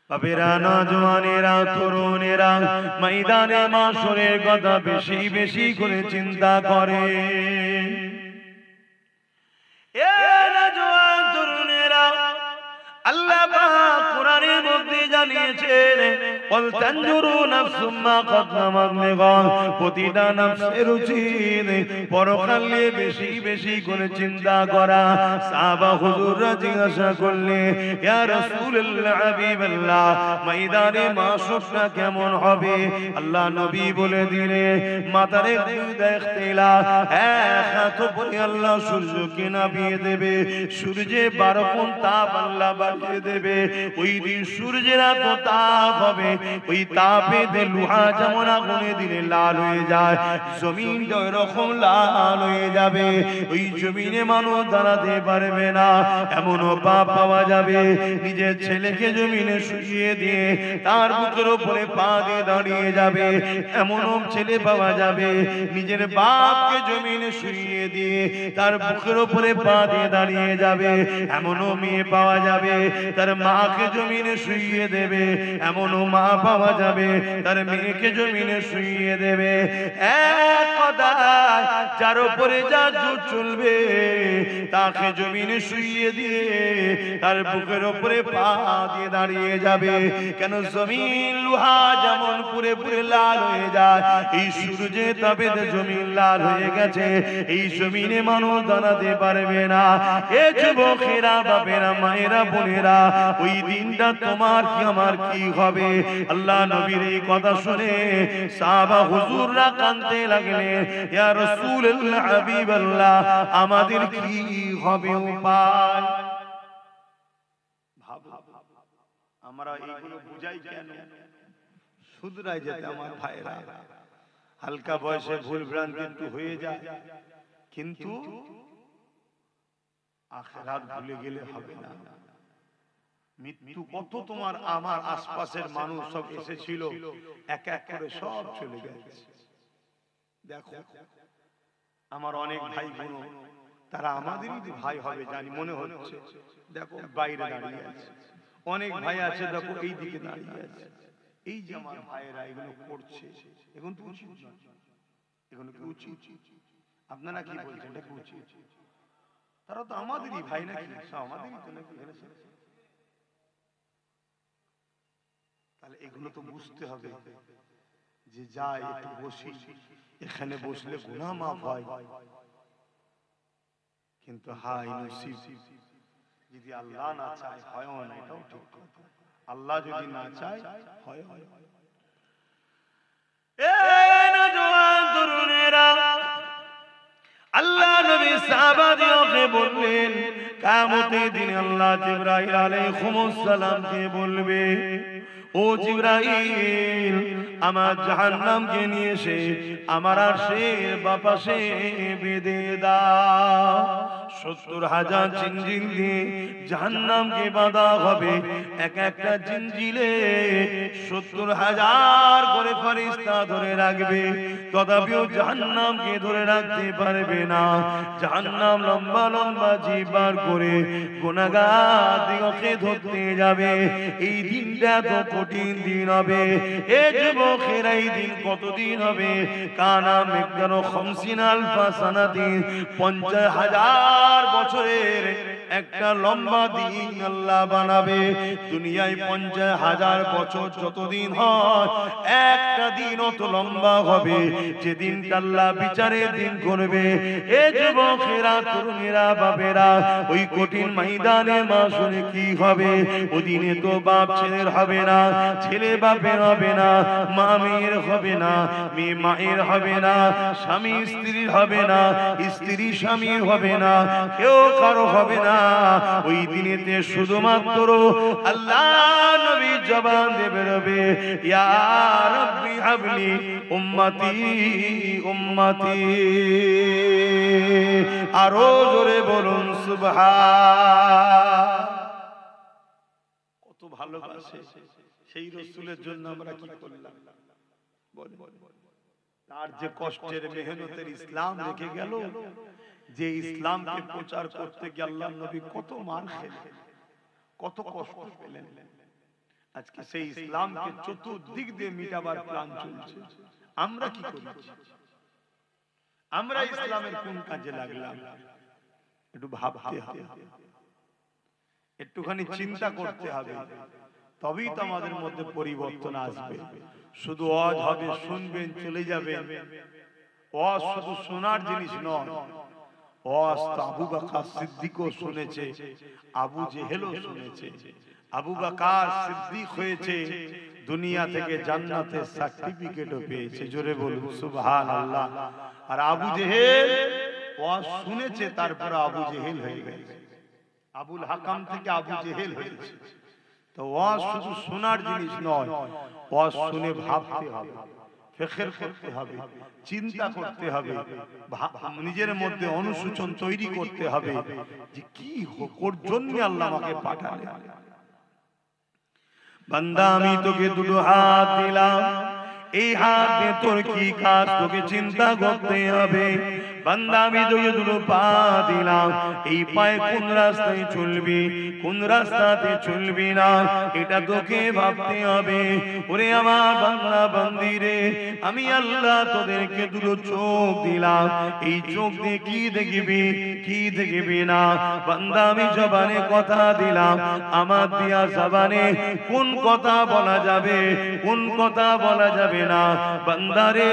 বাবেরা, নওজওয়ানেরা, তরুণেরা ময়দানে মাশরের কথা বেশি বেশি করে চিন্তা করে। এ নওজওয়ান তরুণেরা, আল্লাহ পাক কোরআনের মধ্যে জানিয়েছেন, ওয়াল তানজুরু নাফসুম মা কদ্দামাত লিগাদ, প্রতিটা নফসের উচিত পরকালে বেশি বেশি করে চিন্তা করা। সাহাবা হুজুররা জিজ্ঞাসা করলে, ইয়া রাসূলুল্লাহ, হাবিবাল্লাহ, ময়দানে মাশরটা কেমন হবে? আল্লাহ নবী বলে দিলে, মাথার দুইটা ইখতিলাফ, এক হাত উপরে আল্লাহ সূর্যকে নামিয়ে দেবে, সূর্যে 12 গুণ তাপ আল্লাহ বাড়িয়ে দেবে। ওই দিন সূর্যের এত তাপ হবে, ওই তাপে লোহা যেমন আগুনে দিলে লাল হয়ে যায়, জমিনটা এরকম লাল হয়ে যাবে। ওই জমিনে মানুষ দাঁড়াতে পারবে না। এমনও পাপ পাওয়া যাবে, নিজের ছেলেকে জমিনে শুইয়ে দিয়ে তার বুকের উপরে পা দিয়ে দাঁড়িয়ে যাবে। এমনও ছেলে পাওয়া যাবে, নিজের বাপকে জমিনে শুইয়ে দিয়ে তার বুকের উপরে পা দিয়ে দাঁড়িয়ে যাবে। এমনও মেয়ে পাওয়া যাবে, তার মাকে জমিনে শুইয়ে দেবে। এমনও মা পাওয়া যাবে, তার মেয়েকে জমিনে শুইয়ে দেবে। এক কথায় যার উপরে যা জোর চলবে তাকে জমিনে শুইয়ে দিয়ে তার বুকের উপরে পা দিয়ে দাঁড়িয়ে যাবে। কেন? জমিন লোহা যেমন পুরে পুরে লাল হয়ে যায়, এই সূর্যে তাপে জমিন লাল হয়ে গেছে। এই জমিনে মানুষ দাঁড়াতে পারবে না। এ যুবকেরা, বাপেরা, মায়েরা, বোনেরা, ওই দিনটা তোমার কি আমার কি হবে? আল্লাহ নবীর এই কথা শুনে সাহাবা হুজুররা কাঁদতে লাগলেন, ইয়া রাসূলুল্লাহ, হাবিবাল্লাহ, আমাদের কি হবে উপায়? ভাবো, আমরা এইগুলো বুঝাই কেন? শুধরাই যেতে আমার ভাইরা, হালকা বয়সে ভুল ভ্রান্তি একটু হয়ে যায়, কিন্তু আখিরাত ভুলে গেলে হবে না। মৃত্যু কত তোমার আমার আশপাশের মানুষ সব এসেছিল, এক এক করে সব চলে গেছে। দেখো, আমার অনেক ভাই বোন, তারা আমাদেরই ভাই হবে জানি মনে হচ্ছে। দেখো বাইরে দাঁড়িয়ে আছে, অনেক ভাই আছে, দেখো এই দিকে দাঁড়িয়ে আছে। এই যে আমার ভাইয়েরা এগুলো করছে, এখন তো উচিত না, এগুলো কি উচিত? আপনারা কি বলছেন, এটা কি উচিত? তারা তো আমাদেরই ভাই নাকি, আমাদেরই তো নাকি। তাহলে এগুলো তো বুঝতে হবে যে যাই একটু বসি, এখানে বসলে গুনাহ মাফ হয়। কিন্তু হাই নসিব, যদি আল্লাহ না চায় হয় না, এটাও ঠিক কথা। আল্লাহ যদি না চায় হয়। এই নওজওয়ান তরুণেরা, আল্লাহ নবী সাহাবাদেরকে বললেন, কিয়ামতের দিন আল্লাহ জিবরাইল আলাইহিস সালামকে বলবে, ও জিবরাইল, আমার জাহান্নামকে নিয়ে এসে আমার আরশের বাপাশে বেঁধে দাও। 70,000 জিনজিল দিয়ে জাহান্নামকে বাঁধা হবে। এক একটা জিনজিলে 70,000 করে ফেরেশতা ধরে রাখবে, তথাপিও জাহান্নামকে ধরে রাখতে পারবে না। জাহান্নাম লম্বা লম্বা জিহ্বার করে গুনাহগারদিগকে ধরতে যাবে। এই দিনটা তো কঠিন দিন হবে। এ যুবকেরা, এই দিন কতদিন হবে? কানা মিকদারু 50 আলফা সানাতিন, 50,000 বছরের একটা লম্বা দিন আল্লাহ বানাবে। দুনিয়ায় 50,000 বছর যতদিন হয়, একটা দিন অত লম্বা হবে যেদিন আল্লাহ বিচারের দিন করবে। এ যুবকেরা, তরুণেরা, বাপেরা, ওই কঠিন ময়দানে মাশরে কি হবে? ওদিনে তো বাপ ছেলের হবে না, ছেলে বাপের হবে না, মা মেয়ের হবে না, মেয়ে মায়ের হবে না, স্বামী স্ত্রীর হবে না, স্ত্রী স্বামীর হবে না, কেউ কারো হবে না। ওই দিনেতে শুধুমাত্র আল্লাহ নবী জবান দিয়ে বেরোবে, ইয়া রাব্বি হাবলি উম্মতি উম্মতি। আরো জোরে বলুন সুবহান। কত ভালোবাসে সেই রাসূলের জন্য আমরা কি করলাম? তার যে কষ্টের মেহনতের ইসলাম রেখে গেল, যে ইসলামকে প্রচার করতে গিয়ে আল্লাহর নবী কত মার খেলেন, কত কষ্ট পেলেন। আজকে সেই ইসলামকে চতুর্দিক দিয়ে মিটাবার প্ল্যান চলছে। আমরা কি করছি? আমরা ইসলামের কোন কাজে লাগলাম? একটু ভাবতে হবে, একটুখানি চিন্তা করতে হবে, তবেই তো আমাদের মধ্যে পরিবর্তন আসবে। শুধু ওয়াজ হবে, শুনবেন, চলে যাবেন। ওয়াজ শুধু শোনার জিনিস নয়, ওয়াজ তো আবু বকর সিদ্দিকও শুনেছে, আবু জেহেলও শুনেছে। আবু বকর সিদ্দিক হয়েছে, দুনিয়া থেকে জান্নাতের সার্টিফিকেটও পেয়েছে। জোরে বলুন সুবহানাল্লাহ। আর আবু জেহেল ওয়াজ শুনেছে, তারপর আবু জেহেল হয়ে গেছে। আবুল হাকাম থেকে আবু জেহেল হয়েছে। তো ওয়াজ শুধু শোনার জিনিস নয়, ওয়াজ শুনে ভাবতে হবে, ফিকির করতে হবে, চিন্তা করতে হবে, নিজের মধ্যে অনুশোচন তৈরি করতে হবে যে কি ওর জন্য আল্লাহ আমাকে পাঠালেন। বান্দা আমি তোকে দুটো হাত দিলাম, এই হাত দিয়ে তোর কি কাজ তোকে চিন্তা করতে হবে। বান্দা আমি তোকে দুটো পা দিলাম, এই পায়ে কোন রাস্তায় চলবি, কোন রাস্তাতে চলবি না, এটা তোকে ভাবতে হবে। ওরে আমার বান্দা বান্দি রে, আমি আল্লাহ তোদেরকে দুটো চোখ দিলাম, এই চোখ দিয়ে কি দেখবি, কি দেখবি না। বান্দা আমি জবানে কথা দিলাম, আমার দিয়া জবানে কোন কথা বলা যাবে, কোন কথা বলা যাবে না। বান্দা রে,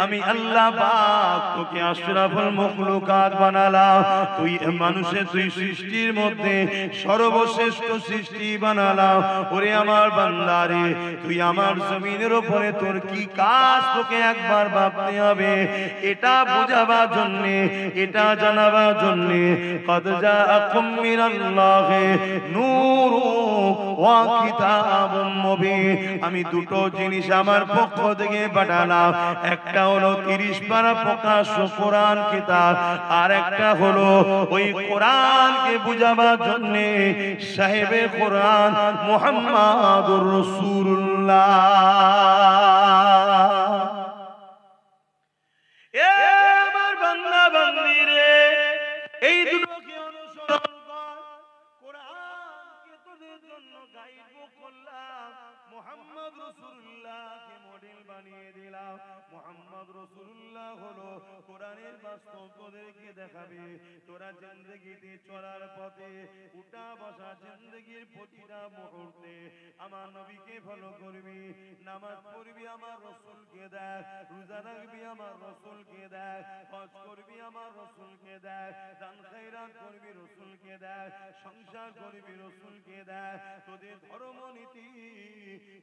আমি আল্লাহ পাক তোকে আশরাফুল মাখলুকাত বানালাম, তুই মানুষের তুই সৃষ্টির মধ্যে সর্বশ্রেষ্ঠ সৃষ্টি বানালাম। ওরে আমার বান্দা রে, তুই আমার জমিনের উপরে তোর কি কাজ তোকে একবার ভাবতে হবে। এটা বোঝাবার জন্য, এটা জানাবার জন্য কদ জাআকুম মিনাল্লাহি নূরুন ওয়া কিতাবুম মুবিন, আমি দুটো জিনিস আমার পক্ষ থেকে পাঠালাম। একটা হলো 30 পারা প্রকাশ্য কোরআন কিতাব, আর একটা হলো ওই কোরআনকে বুঝাবার জন্য সাহেবে কোরআন মুহাম্মাদুর রাসূলুল্লাহ। এ আমার বান্দা বান্দি রে, এই দুটোকে অনুসরণ কর। কোরআনকে তোদের জন্য গাইড করলাম, মুহাম্মদ রাসূলুল্লাহকে মডেল বানিয়ে দিলাম। মুহাম্মদ রাসূলুল্লাহ হলো কোরআনের বাস্তব তোদেরকে দেখাবে। তোরা জিন্দেগিতে চলার পথে উঠা বসা জিন্দেগির প্রতিটা মুহূর্তে আমার নবীকে ফলো করবি, নামাজ পড়বি আমার রাসূলকে দেখ, রোজা রাখবি আমার রাসূলকে দেখ, হজ করবি আমার রাসূলকে দেখ, দান খয়রাত করবি রাসূলকে দেখ, সংসার করবি রাসূলকে দেখ। তোদের ধর্মনীতি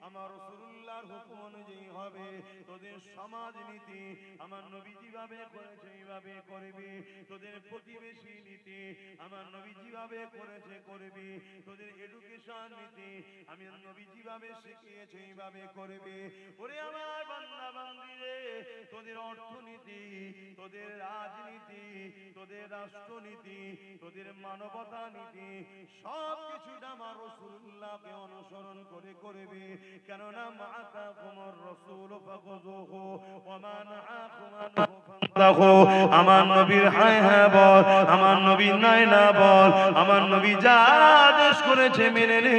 আমার রাসূলুল্লাহর হুকুম অনুযায়ী হবে, তোদের সমাজ নীতি আমার নবী যেভাবে করেছে এইভাবে করবি, তোদের প্রতিবেশী নীতি আমার নবী যেভাবে করেছে করবি, তোদের এডুকেশন নীতি আমি নবী যেভাবে শিখিয়েছে এইভাবে করবি। ওরে আমার বান্দা বান্দি রে, তোদের অর্থনীতি, তোদের রাজনীতি, তোদের রাষ্ট্রনীতি, তোদের মানবতা নীতি সব কিছুটা আমার রাসূলুল্লাহকে অনুসরণ করে করবি। কেননা মাআকুমুর রাসূল ফাখুযুহু ওয়া মা নাআকুম আনহু ফান্তাহু। আমার নবীর হ্যাঁ হ্যাঁ বল, আমার নবী নাই না বল, আমার নবী যা আদেশ করেছে মেনে নে,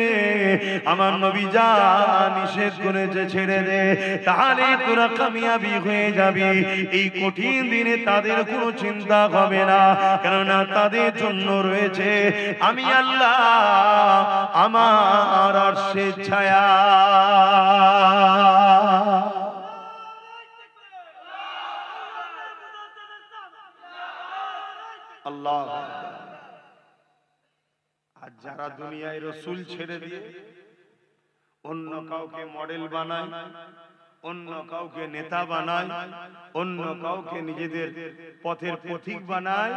আমার নবী যা নিষেধ করেছে ছেড়ে দে, তাহলে তোরা কামিয়াবি হয়ে যাবি। এই কঠিন দিনে তাদের কোনো চিন্তা হবে না, কেননা তাদের জন্য রয়েছে আমি আল্লাহ আমার আরশের ছায়া। আল্লাহ। আর যারা দুনিয়ায় রাসূল ছেড়ে দিয়ে অন্য কাউকে মডেল বানায়, অন্য কাউকে নেতা বানায়, অন্য কাউকে নিজেদের পথের পথিক বানায়,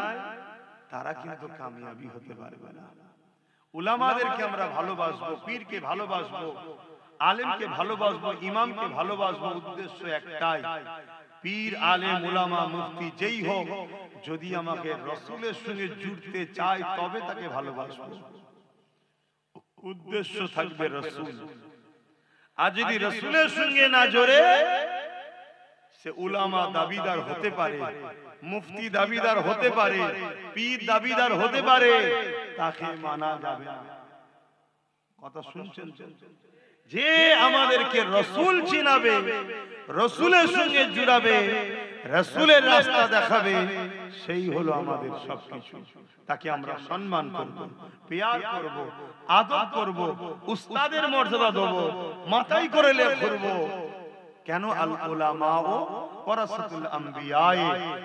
তারা কিন্তু কামিয়াবি হতে পারবে না। উলামাদেরকে আমরা ভালোবাসবো, পীরকে ভালোবাসবো, আলেমকে ভালোবাসবো, ইমামকে ভালোবাসবো, উদ্দেশ্য একটাই, পীর আলেম উলামা মুফতি যেই হোক, যদি আমাকে রাসূলের সঙ্গে জুড়তে চায় তবে তাকে ভালোবাসবো। উদ্দেশ্য থাকবে রাসূল। আর যদি রাসূলের সঙ্গে না জোড়ে, সে উলামা দাবিদার হতে পারে, মুফতি দাবিদার হতে পারে, পীর দাবিদার হতে পারে, তাকে মানা যাবে না। কথা শুনছেন? যে আমাদেরকে রসুল চিনাবে, রসুলের সঙ্গে জুড়াবে, রসুলের রাস্তা দেখাবে, সেই হলো আমাদের সবকিছু। তাকে আমরা সম্মান করব, প্যার করব, আদর করব, উস্তাদের মর্যাদা দেব, মাথায় করে করব। কেন? আল উলামা ওয়ারাসাতুল আম্বিয়া,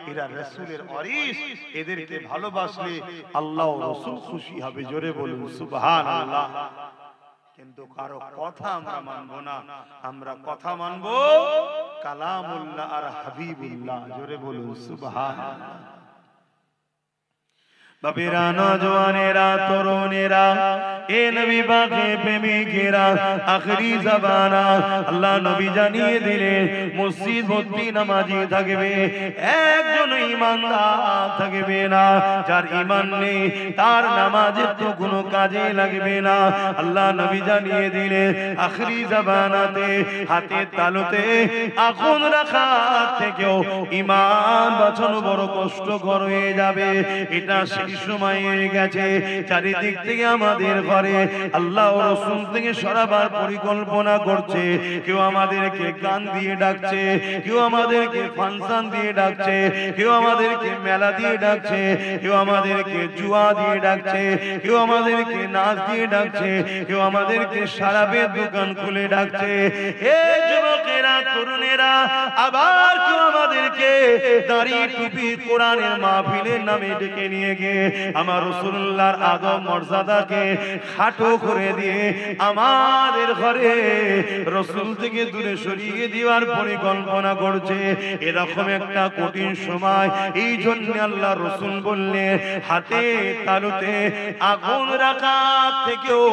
এরা রাসূলের ওয়ারিস। এদেরকে ভালোবাসলে আল্লাহ ও রাসূল খুশি হবে। জোরে বলুন সুবহানাল্লাহ। কিন্তু কারো কথা আমরা মানবো না, আমরা কথা মানবো কালামুল্লাহ আর হাবিবুল্লাহ। জোরে বলুন সুবহানাল্লাহ। বাপেরা, নওজওয়ানেরা, তরুণেরা, এ নবী পাকে প্রেমিকেরা, আখরি জামানা আল্লাহ নবী জানিয়ে দিলেন মসজিদ ভর্তি নামাজি থাকবে, একজন ঈমানদার থাকবে না। যার ঈমান নেই তার নামাজের তো কোনো কাজে লাগবে না। আল্লাহ নবী জানিয়ে দিলেন আখরি জামানাতে হাতের তালুতে আগুন রাখা থেকেও ঈমান বাঁচানো বড় কষ্টকর হয়ে যাবে। এটা সময় হয়ে গেছে, চারিদিক থেকে আমাদের ঘরে আল্লাহ ও রাসূল থেকে সরাবার পরিকল্পনা করছে। কেউ আমাদেরকে গান দিয়ে ডাকছে, কেউ আমাদেরকে ফাংশন দিয়ে ডাকছে, কেউ আমাদেরকে মেলা দিয়ে ডাকছে, কেউ আমাদেরকে জুয়া দিয়ে ডাকছে, কেউ আমাদেরকে নাচ দিয়ে ডাকছে, কেউ আমাদেরকে শরাবের দোকান খুলে ডাকছে। হে যুবকেরা, তরুণেরা, আবার কেউ আমাদেরকে দাড়ি টুপি কোরআনের মাহফিলের নামে ডেকে নিয়ে গিয়ে আমার রাসূলুল্লাহর আদব মর্যাদাকে খাটো করে দিয়ে আমাদের ঘরে রাসূল থেকে দূরে সরিয়ে দেওয়ার পরিকল্পনা করছে। এরকম একটা কঠিন সময়, এই জন্য আল্লাহ রাসূল বললেন হাতে তালুতে আগুন রাখা থেকেও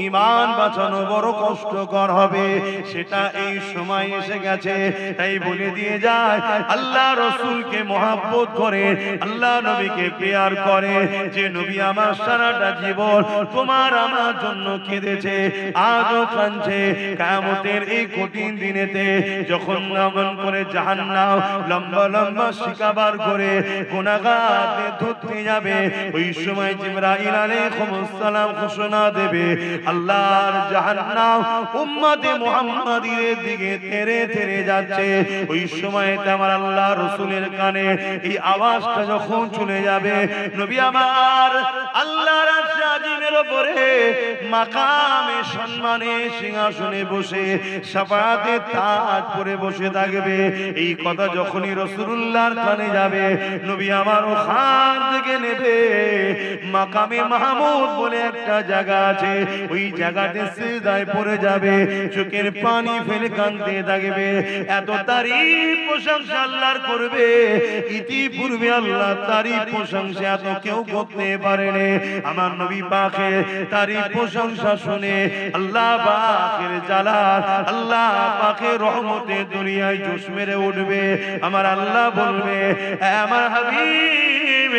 ঈমান বাঁচানো বড় কষ্টকর হবে। সেটা এই সময় এসে গেছে। তাই বলে দিয়ে যায়, আল্লাহ রাসূলকে মহব্বত করে, আল্লাহ নবীকে প্যার করে, যে নবী আমার সারাটা জীবন তোমার আমার জন্য কেঁদেছে, আজও কাঁদছে। কিয়ামতের এই কঠিন দিনেতে যখন নামন করে জাহান্নাম লম্বা লম্বা শিকাবার করে গুনাহগারদের ধরতে যাবে, ওই সময় জিবরাইল আলাইহিস সালাম ঘোষণা দেবে, আল্লাহর জাহান্নাম উম্মতে মুহাম্মাদির দিকে তেরে তেরে যাচ্ছে। ওই সময়তে আমার আল্লাহ রাসূলের কানে এই আওয়াজটা যখন চলে যাবে, নবী আমার আল্লাহর আরশ আজিমের উপরে মাকামে সম্মানে সিংহাসনে বসে শাফাআতের তাজ পরে বসে থাকবে। এই কথা যখনই রাসূলুল্লাহর কানে যাবে, নবী আমার ওখান থেকে নেবে মাকামে মাহমুদ বলে একটা জায়গা আছে, ওই জায়গাতে সিজদায় পড়ে যাবে, চোখের পানি ফেলে কাঁদতে থাকবে। এত তারিফ প্রশংসা আল্লাহর করবে, ইতিপূর্বে আল্লাহ তারিফ প্রশংসা এত কেউ করতে পারেনি। আমার নবী পাকের তারিফ প্রশংসা শুনে আল্লাহ পাকের জালাল, আল্লাহ পাকের রহমতের দুনিয়ায় জোশ মেরে উঠবে। আমার আল্লাহ বলবে, আমার হাবিব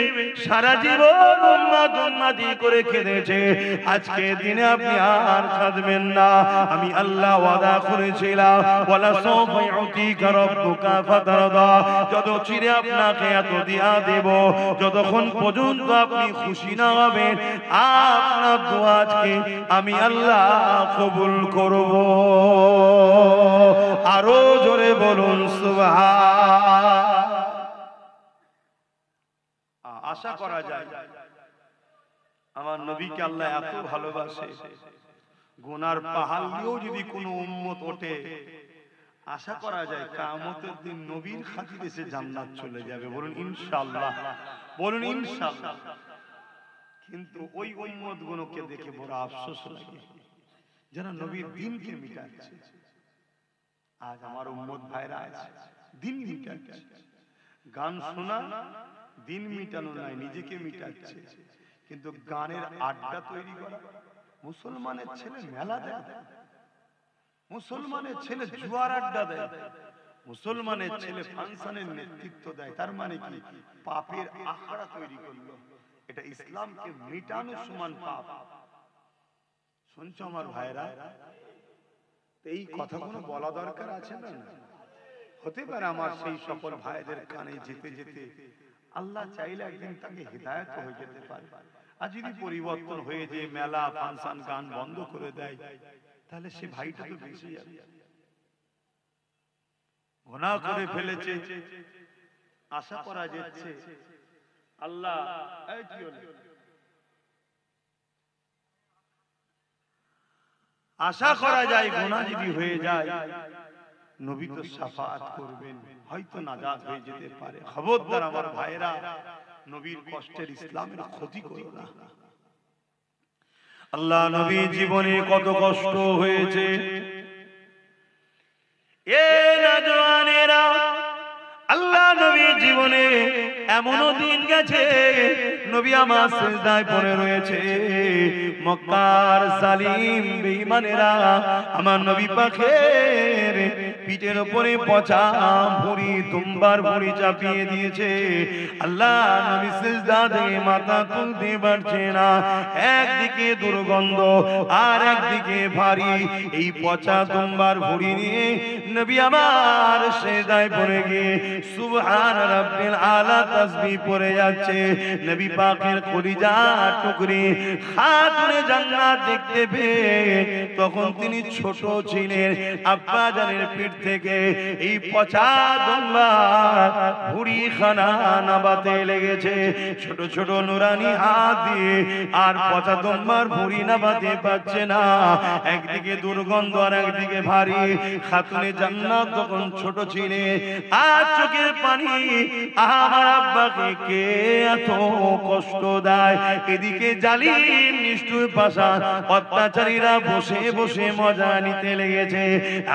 সারা জীবন উম্মত উম্মতি করে কেঁদেছে, আজকে দিনে আপনি আর কাঁদবেন না। আমি আল্লাহ ওয়াদা করেছিলাম, ওয়ালা সাওফা ইউতিকা রাব্বুকা ফাতারদা, যত চিরে আপনাকে এত দিয়া দেব, যতক্ষণ পর্যন্ত আপনি খুশি না হবেন আপনার দোয়া আজকে আমি আল্লাহ কবুল করব। আরো জোরে বলুন সুবহান। আশা করা যায় আমার নবীকে আল্লাহ এত ভালোবাসে, গুনার পাহাড় দিয়েও যদি কোনো উম্মত ওঠে, আশা করা যায় কিয়ামতের দিন নবীর খাতিরে সে জান্নাত চলে যাবে। বলুন ইনশাআল্লাহ, বলুন ইনশাআল্লাহ। কিন্তু ওই উম্মত গুলোকে দেখে বড় আফসোস লাগে যারা নবীর দ্বীনকে মিটাচ্ছে। আজ আমার উম্মত ভাইরা আছে দ্বীন মিটাচ্ছে, গান শোনা দিন মিটানো নয়, নিজেকে মিটাচ্ছে। কিন্তু গানের আড্ডা তৈরি করা, মুসলমানের ছেলে মেলা দেয়, মুসলমানের ছেলে জুয়ার আড্ডা দেয়, মুসলমানের ছেলে ফাংশনের নেতৃত্ব দেয়, তার মানে কি পাপের আখড়া তৈরি করলো। এটা ইসলামকে মিটানোর সমান পাপ। শুনছো আমার ভাইরা? এই কথাগুলো বলা দরকার আছে না? হতে পারে আমার সেই সকল ভাইদের কানে যেতে যেতে আল্লাহ চাইলে একদিন তাকে হিদায়াত হয়ে যেতে পারে। আর যদি পরিবর্তন হয়ে যে মেলা ফাংশন গান বন্ধ করে দেয়, তাহলে সে ভাইটা তো বেশি যাবে। গুনাহ করে ফেলেছে, আশা করা যাচ্ছে আল্লাহ আশা করা যায় গুনাহ যদি হয়ে যায় নবী তো শাফাআত করবেন, হয়তো নাজাত হয়ে যেতে পারে। খবরদার আমার ভাইরা, নবীর কষ্টের ইসলামের ক্ষতি করো না। আল্লাহ নবী জীবনে কত কষ্ট হয়েছে। এ নওজওয়ানেরা, আল্লাহ নবী জীবনে এমনও দিন গেছে নবী আমার সিজদায় পড়ে রয়েছে। মক্কার জালিম বেঈমানেরা আমার নবী পাকের পিঠের উপরে পচা ভুঁড়ি, দুম্বার ভুঁড়ি চাপিয়ে দিয়েছে। আল্লাহ নবী সিজদা থেকে মাথা তুলতে পারছে না। একদিকে দুর্গন্ধ আর একদিকে ভারী, এই পচা দুম্বার ভুঁড়ি নিয়ে নবী আমার সিজদায় পড়ে গিয়ে সুবহান রাব্বিল আলা তাসবিহ পড়ে যাচ্ছে। নবী পাকের কলিজা টুকরি খাতুনে জান্নাত দেখতে পেয়ে তখন তিনি ছোট ছিলেন। আব্বা জানের পিঠ থেকে এই পচা দুম্বার ভুঁড়ি খানা নাবাতে লেগেছে। ছোট ছোট নুরানি হাত দিয়ে আর পচা দুম্বার ভুঁড়ি নাবাতে পারছে না। একদিকে দুর্গন্ধ আর একদিকে ভারী। খাতুনে জান্নাত তখন ছোট ছিলেন, আর চোখের পানি আমার আব্বাকে কে এত কষ্ট দেয়। এদিকে জালিম নিষ্ঠুর পাশান অত্যাচারীরা বসে বসে মজা নিতে লেগেছে।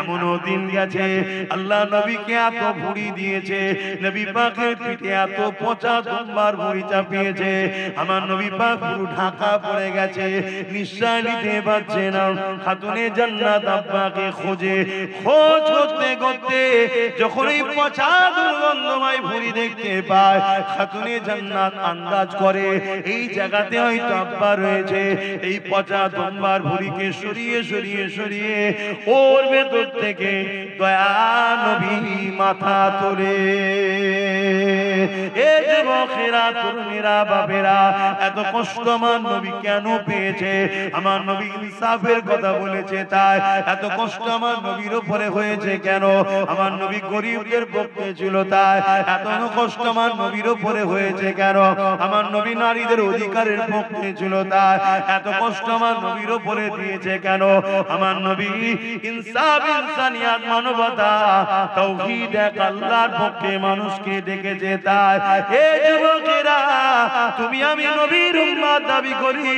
এমনও দিন গেছে আল্লাহ নবীকে এত ভুঁড়ি দিয়েছে, নবী পাকের পিঠে এত পচা দুম্বার ভুঁড়ি চাপিয়েছে, আমার নবী পাক পুরো ঢাকা পড়ে গেছে, নিঃশ্বাস নিতে পারছে না। খাতুনে জান্নাত আব্বাকে খোঁজ করতে করতে যখন এই পচা দুর্গন্ধময় ভুঁড়ি দেখতে পায়, খাতুনে জান্নাত আন্দাজ করে এই জায়গাতে হয়তো আব্বা রয়েছে। এই পচা দুম্বার ভুঁড়িকে সরিয়ে সরিয়ে সরিয়ে ওর ভেতর থেকে দয়া নবী মাথা তোলে। এ যুবকেরা, তরুণীরা, বাপেরা, এত কষ্ট আমার নবী কেন পেয়েছে? আমার নবী ইনসাফের কথা বলেছে তাই। এত কষ্ট আমার নবীর উপরে হয়েছে কেন? আমার নবী গরিবদের পক্ষে ছিল তাই। এত কষ্ট আমার নবীর উপরে হয়েছে কেন? আমার নবী নারীদের অধিকারের পক্ষে ছিল তাই। এত কষ্ট আমার নবীর উপরে দিয়েছে কেন? আমার নবী ইনসাফ, ইনসানিয়াত, মানবতা, তাওহীদ, এক আল্লাহর পক্ষে মানুষকে ডেকেছে তাই। এ যুবকেরা, তুমি আমি নবীর উম্মত দাবি করি,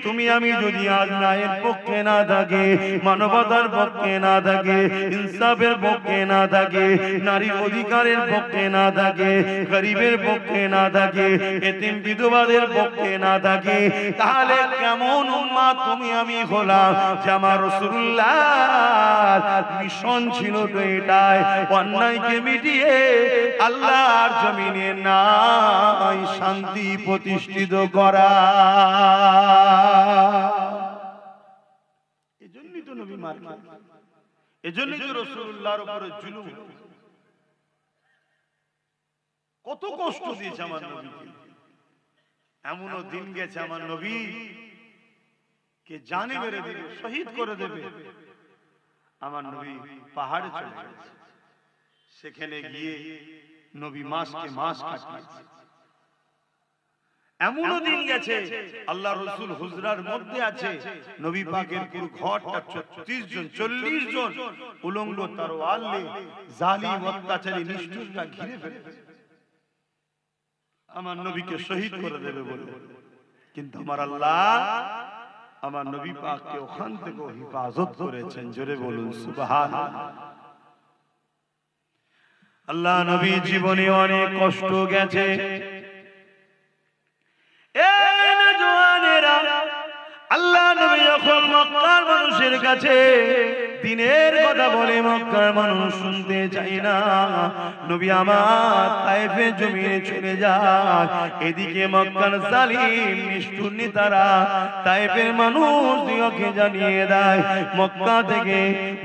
তুমি আমি যদি আজ ন্যায়ের পক্ষে না থাকি, মানবতার পক্ষে না থাকি, ইনসাফের পক্ষে না থাকি, নারীর অধিকারের পক্ষে না থাকি, গরিবের পক্ষে না থাকি, এতিম বিধবাদের পক্ষে না থাকি, তাহলে কেমন উম্মত তুমি আমি হলাম? যে আমার রাসূলুল্লাহ মিশন ছিল তো এটাই, অন্যায়কে মিটিয়ে আল্লাহর জমিনে নাই শান্তি প্রতিষ্ঠিত করা। এজন্যই তো নবী মার খেয়েছে, এজন্যই তো রাসূলুল্লাহর উপরে জুলুম, কত কষ্ট দিয়েছে আমার নবীকে। এমনও দিন গেছে আমার নবী কে জানে মেরে দিবে, শহীদ করে দেবে। আমার নবী পাহাড়ে চলে গেছে, সেখানে গিয়ে নবী মাসকে মাস কাটিয়েছে। এমনও দিন গেছে আল্লাহ রাসূল হুজরার মধ্যে আছে, নবী পাকের পুরো ঘরটা 36 জন 40 জন উলঙ্গ তরোয়াল নিয়ে জালিম অত্যাচারী নিষ্ঠুররা ঘিরে ফেলেছে আমার নবীকে শহীদ করে দেবে বলে। কিন্তু আমার আল্লাহ আমার নবী পাককে ওখান থেকে হিফাজত করেছেন। জোরে বলুন সুবহানাল্লাহ। আল্লাহ নবী জীবনে অনেক কষ্ট গেছে। আল্লাহ নবী যখন মক্কার মানুষের কাছে দিনের কথা বলে মক্কার মানুষ শুনতে চায় না। নবী আমার তায়েফে জমিনে চলে যায়, এদিকে মক্কার জালিম নিষ্ঠুর নেতারা তায়েফের মানুষ দিগকে জানিয়ে দেয় মক্কা থেকে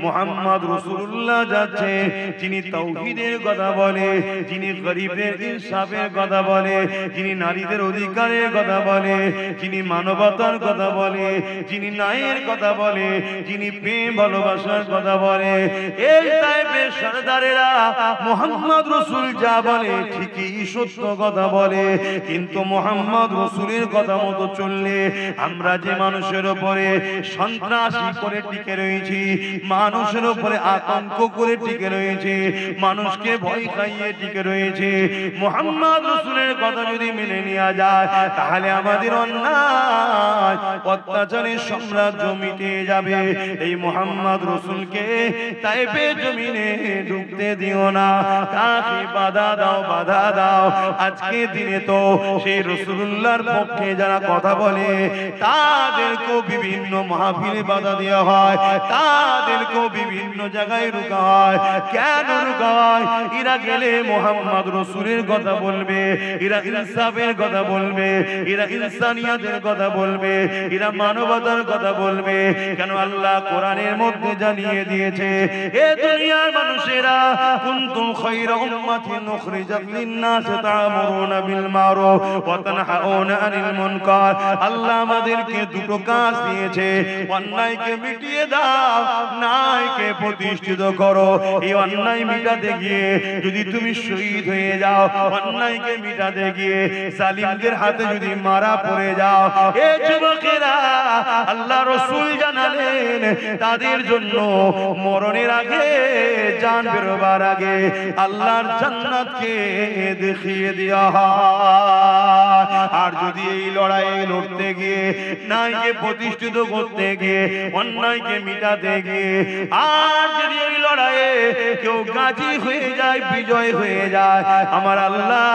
মুহাম্মদ রাসূলুল্লাহ যাচ্ছে, যিনি তাওহীদের কথা বলে, যিনি গরিবের ইনসাফের কথা বলে, যিনি নারীদের অধিকারের কথা বলে, যিনি মানবতার কথা বলে, যিনি ন্যায়ের কথা বলে, যিনি প্রেম ভালোবাসার কথা বলে। এই তায়েফের সরদারেরা মুহাম্মদ রাসূল যা বলে ঠিকই সত্য কথা বলে, কিন্তু মুহাম্মদ রাসূলের কথা মতো চললে আমরা যে মানুষের উপরে সন্ত্রাসী করে টিকে রয়েছি, মানুষের উপরে আতঙ্ক করে টিকে রয়েছে, মানুষকে ভয় খাইয়ে টিকে রয়েছে, মুহাম্মদ রাসূলের কথা যদি মেনে নেওয়া যায় তাহলে আমাদের অন্যায় অত্যাচারের সাম্রাজ্য মিটে যাবে। এই মুহাম্মদ রাসূলকে তায়েফের জমিনে ঢুকতে দিও না, তাকে বাধা দাও, বাধা দাও। আজকে দিনে তো সেই রাসূলুল্লাহর পক্ষে যারা কথা বলে তাদেরকেও বিভিন্ন মাহফিলে বাধা দেওয়া হয়, তাদেরকেও বিভিন্ন জায়গায় রুকা হয়। কেন রুকা হয়? এরা গেলে মুহাম্মদ রাসূলের কথা বলবে, এরা ইনসাফের কথা বলবে, এরা ইনসানিয়াতের কথা বলবে, এরা মানবতার কথা বলবে। কেন? আল্লাহ কোরআনের মধ্যে জানিয়ে দিয়েছে, এ দুনিয়ার মানুষেরা কুনতুম খায়রা উম্মাতিন উখরিজাত লিন-নাস তা'মুরুনা বিল মারুফ ওয়া তানহাউনা আনিল মুনকার। আল্লাহ আমাদেরকে দুটো কাজ দিয়েছে, অন্যায়কে মিটিয়ে দাও, ন্যায়কে প্রতিষ্ঠিত করো। এই অন্যায় মিটাতে গিয়ে যদি তুমি শহীদ হয়ে যাও, অন্যায়কে মিটাতে গিয়ে জালিমদের হাতে যদি মারা পড়ে যাও, এ যুবকেরা আল্লাহ রাসূল জানালেন তাদের জন্য মরণের আগে, জান বেরোবার আগে আল্লাহর জান্নাতকে দেখিয়ে দেওয়া হয়। আর যদি এই লড়াইয়ে লড়তে গিয়ে, ন্যায়কে প্রতিষ্ঠিত করতে গিয়ে, অন্যায়কে মিটাতে গিয়ে আর যদি এই লড়াইয়ে কেউ গাজী হয়ে যায়, বিজয় হয়ে যায়, আমার আল্লাহ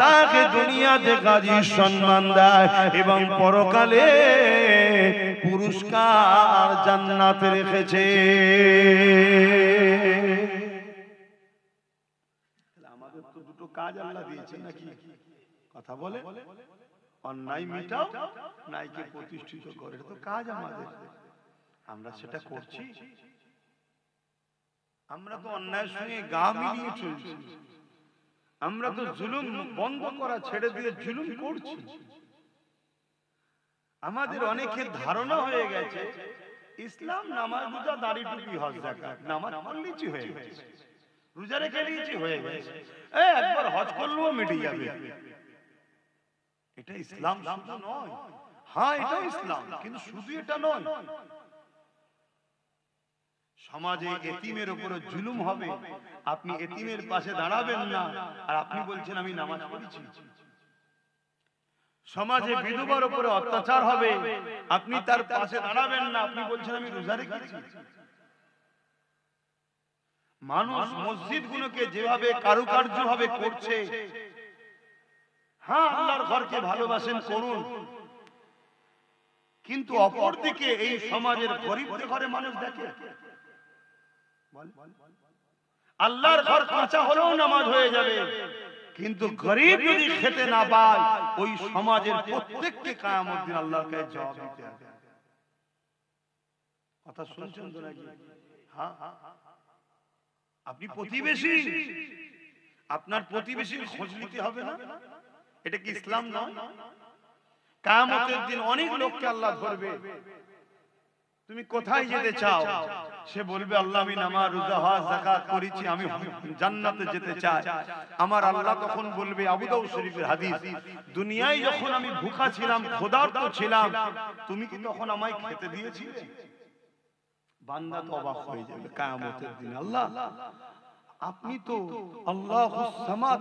তাকে দুনিয়াতে গাজীর সম্মান দেয় এবং পরকালে পুরস্কার জান্নাতে রেখেছে। আমাদের তো দুটো কাজ আল্লাহ দিয়েছেন নাকি? কথা বলে, অন্যায় মিটাও, ন্যায়কে প্রতিষ্ঠিত করে, এটা তো কাজ আমাদের। আমরা সেটা করছি? আমরা তো অন্যায়ের সঙ্গে গা মিলিয়ে চলছি, আমরা তো জুলুম বন্ধ করা ছেড়ে দিয়ে জুলুম করছি। আমাদের অনেকের ধারণা হয়ে গেছে ইসলাম নামাজ, রোজা, দাড়ি, টুপি, হজ, যাকাত, নামাজ পড়লেই হয়ে গেছে, রোজা রেখে নিয়েছি হয়ে গেছে, একবার হজ করলেও মিটে যাবে। এটা ইসলাম শুধু নয়, হ্যাঁ এটাও ইসলাম, কিন্তু শুধু এটা নয়। সমাজে এতিমের উপরে জুলুম হবে, আপনি এতিমের পাশে দাঁড়াবেন না, আর আপনি বলছেন আমি নামাজ পড়েছি। সমাজে বিধবার উপরে অত্যাচার হবে, আপনি তার পাশে দাঁড়াবেন না, আপনি বলছেন আমি রোজা রেখেছি। মানুষ মসজিদগুলোকে যেভাবে কারুকার্য ভাবে করছে, হ্যাঁ আল্লাহর ঘরকে ভালোবাসেন, করুন, কিন্তু অপরদিকে এই সমাজের গরিবদের ঘরে মানুষ দেখে আল্লাহর ঘর কাঁচা হলেও নামাজ হয়ে যাবে, কিন্তু গরিব যদি খেতে না পায় ওই সমাজের প্রত্যেককে কিয়ামত দিন আল্লাহর কাছে জবাব দিতে হবে। কথা শুনছেন তো নাকি? হ্যাঁ, আপনি প্রতিবেশী, আপনার প্রতিবেশীর খোঁজ নিতে হবে না? এটা কি ইসলাম নয়? কিয়ামতের দিন অনেক লোককে আল্লাহ ধরবে, তুমি কোথায় যেতে চাও? সে বলবে আল্লাহ আমি নামাজ, রোজা, হজ, যাকাত করেছি, আমি জান্নাতে যেতে চাই। আমার আল্লাহ তখন বলবে, আবু দাউদ শরীফের হাদিস, দুনিয়ায় যখন আমি ভুখা ছিলাম, ক্ষুধার্ত ছিলাম, তুমি কি তখন আমায় খেতে দিয়েছিলে? বান্দা তো অবাক হয়ে যাবে কিয়ামতের দিন, আল্লাহ আপনি তো আল্লাহুস সামাদ,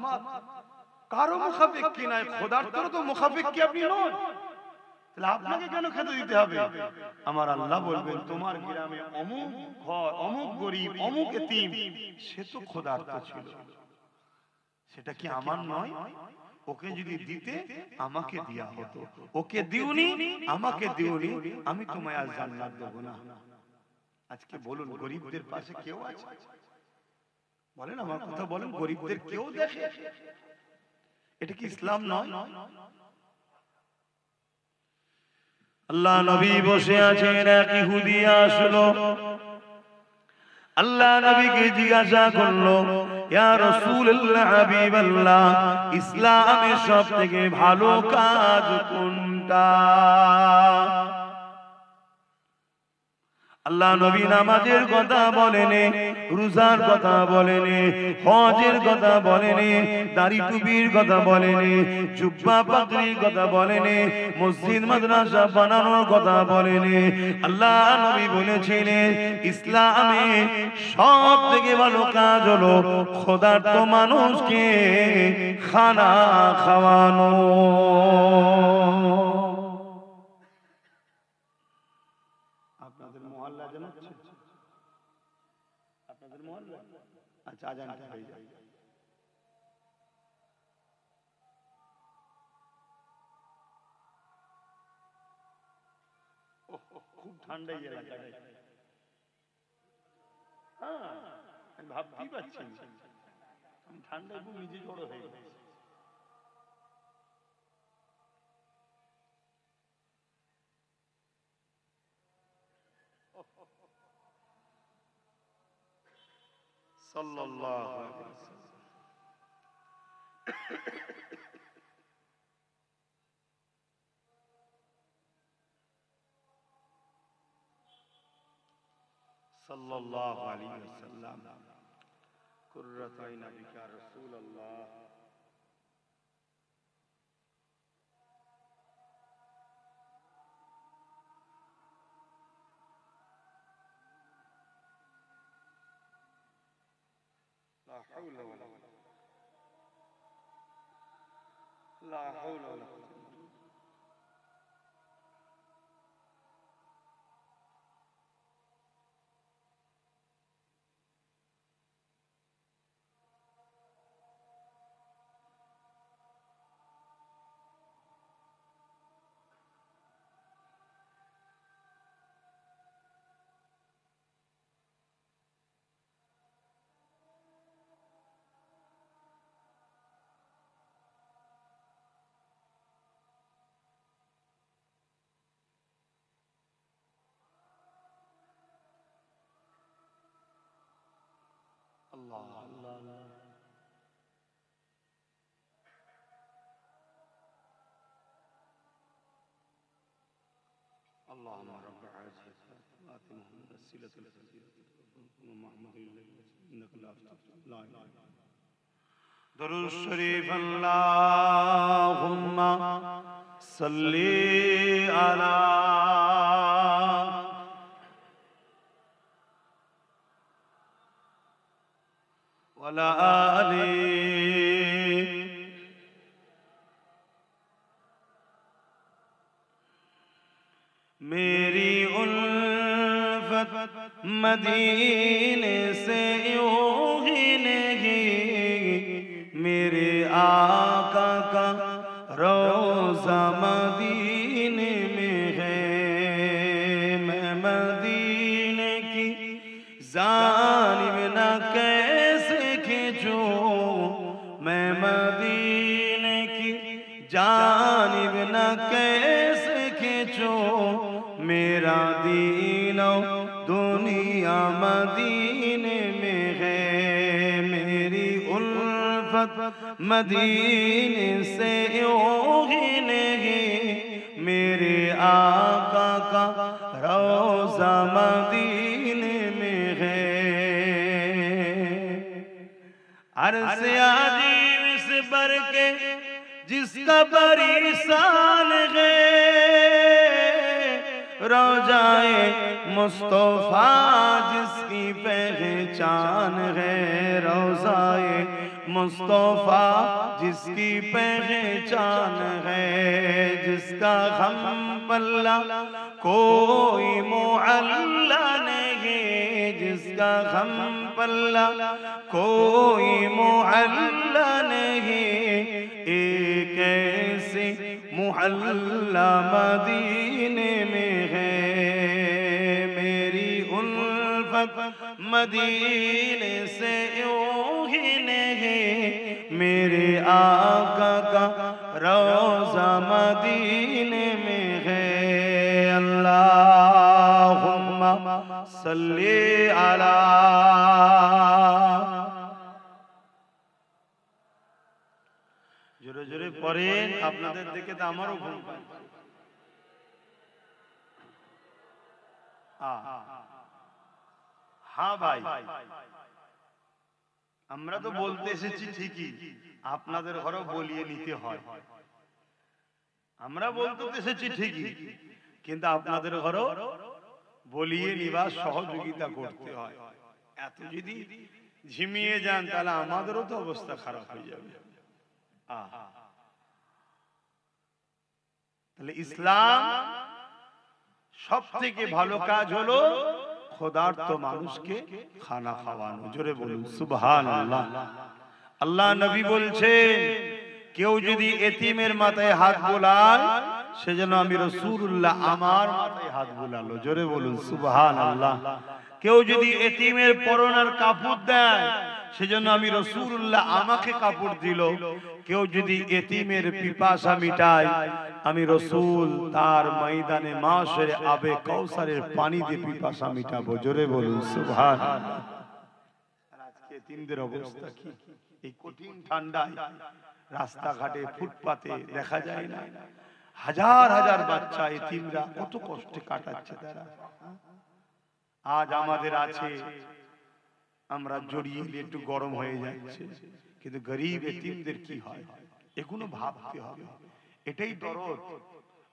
কারো মুখাপেক্ষী নাই, খোদার তো মুখাপেক্ষী আপনি নন, তাহলে আপনাকে কেন খেতে দিতে হবে? আমার আল্লাহ বলবেন তোমার গ্রামে অমুক ঘর, অমুক গরিব, অমুক এতিম, সে তো খোদার্ত ছিল, সেটা কি আমার নয়? ওকে যদি দিতে আমাকে দেয়া হতো, ওকে দিওনি, আমাকে দিওনি, আমি তোমায় আজ জান্নাত দেব না। আজকে বলুন গরিবদের পাশে কেউ আছে? বলেন, আমার কথা বলেন, গরিবদের কেউ দেখে? এটা কি ইসলাম নয়? আল্লাহ নবী বসে আছেন, এক ইহুদি আসলো, আল্লাহ নবীকে জিজ্ঞাসা করলো, ইয়া রাসূলুল্লাহ, হাবিবাল্লাহ, ইসলামের সবথেকে ভালো কাজ কোনটা? আল্লাহ নবী নামাজের কথা বলেনি, রোজার কথা বলেনি, হজের কথা বলেনি, দাড়ি টুপির কথা বলেনি, জুব্বা পাগড়ির কথা বলেনি, মসজিদ মাদ্রাসা বানানোর কথা বলেনি। আল্লাহ নবী বলেছিলেন ইসলামে সব থেকে ভালো কাজ হলো ক্ষুধার্ত মানুষকে খানা খাওয়ানো। আপনাদের মহল্লা জানাচ্ছে, আপনাদের মহল্লা, আচ্ছা আজান হয়ে যায়। খুব ঠান্ডা এলাকা, হ্যাঁ আমি ভাবতেই পারছি, ঠান্ডায় খুব নিজে জড়ো হয়ে গেছে। সাল্লাল্লাহু আলাইহি ওয়াসাল্লাম। সাল্লাল্লাহু আলাইহি ওয়াসাল্লাম। কুররাত আইন বিকা রাসূলুল্লাহ। লা হাওলা ওয়ালা লা হাওলা ওয়ালা আল্লাহ আল্লাহ اللهم رب هذه الصلاة محمد السيلة الفضيلة ومحمد إنك لا لا إله درود الشريف اللهم صل على وعلى آله मेरी उल्फत मदीने से यूं ही नहीं, मेरे आका का रोज़ा मदीने में है। मैं मदीने की जानिब न कैसे खींचूं, मैं मदीने की जानिब न कैसे खींचूं, मेरा दीनो दुनिया मदीने में है। मेरी उल्फत मदीने से यूं ही नहीं, मेरे आका का रोज़ा मदीने में है। अर्ज़ अज़ीम से बढ़ के जिसका बड़ी शान है, रोज़ाए मुस्तफ़ा जिसकी पहचान है। रोज़ाए मुस्तफ़ा जिसकी पहचान है, जिसका हम पल्ला कोई मुअल्ला नहीं, जिसका हम पल्ला कोई मुअल्ला नहीं, एक ऐसे मुहल्ला मदीने में है। मेरी फकत मदीने से यूं ही नहीं, मेरे आका का रोज़ा मदीने में है। अल्लाहुम्मा सल्ली अला। जोरे जोरे पढ़ेन, আপনাদের দেখে তো আমারও ঘুম পায়। हाँ भाई, আমরা তো বলতে এসেছি ঠিকই, আপনাদের ঘরেও বলিয়ে নিতে হয়। আমরা বলতে এসেছি ঠিকই, কিন্তু আপনাদের ঘরেও বলিয়ে নিবার সহযোগিতা করতে হয়। এত যদি ঝিমিয়ে যান তাহলে আমাদেরও তো অবস্থা খারাপ হয়ে যাবে। তাহলে ইসলাম সবথেকে ভালো কাজ হলো ক্ষুধার্ত মানুষকে খানা খাওয়ানো। জোরে বলুন সুবহানাল্লাহ। আল্লাহ নবী বলছেন, কেউ যদি এতিমের মাথায় হাত বোলায় সেজন্য আমি রাসূলুল্লাহ আমার মাথায় হাত বোলালো। জোরে বলুন সুবহানাল্লাহ। কেউ যদি এতিমের পরনের কাপড় দেয় সেজন্য আমি রাসূলুল্লাহ আমাকে কাপড় দিল। কেউ যদি এতিমের পিপাসা মিটায় আমি রাসূল তার ময়দানে মাশরে আবে কাউসারের পানি দিয়ে পিপাসা মিটাবো। জোরে বলুন সুবহানাল্লাহ। আর আজকে এতিমদের অবস্থা কি? এই কঠিন ঠান্ডায় রাস্তাঘাটে ফুটপাতে দেখা যায় না, হাজার হাজার বাচ্চা এতিমরা কত কষ্টে কাটাচ্ছে তারা। আজ আমাদের আছে, আমরা জড়িয়ে একটু গরম হয়ে যাচ্ছে, কিন্তু গরিব এতিমদের কি হয় এগুলো ভাবতে হবে। এটাই দরদ,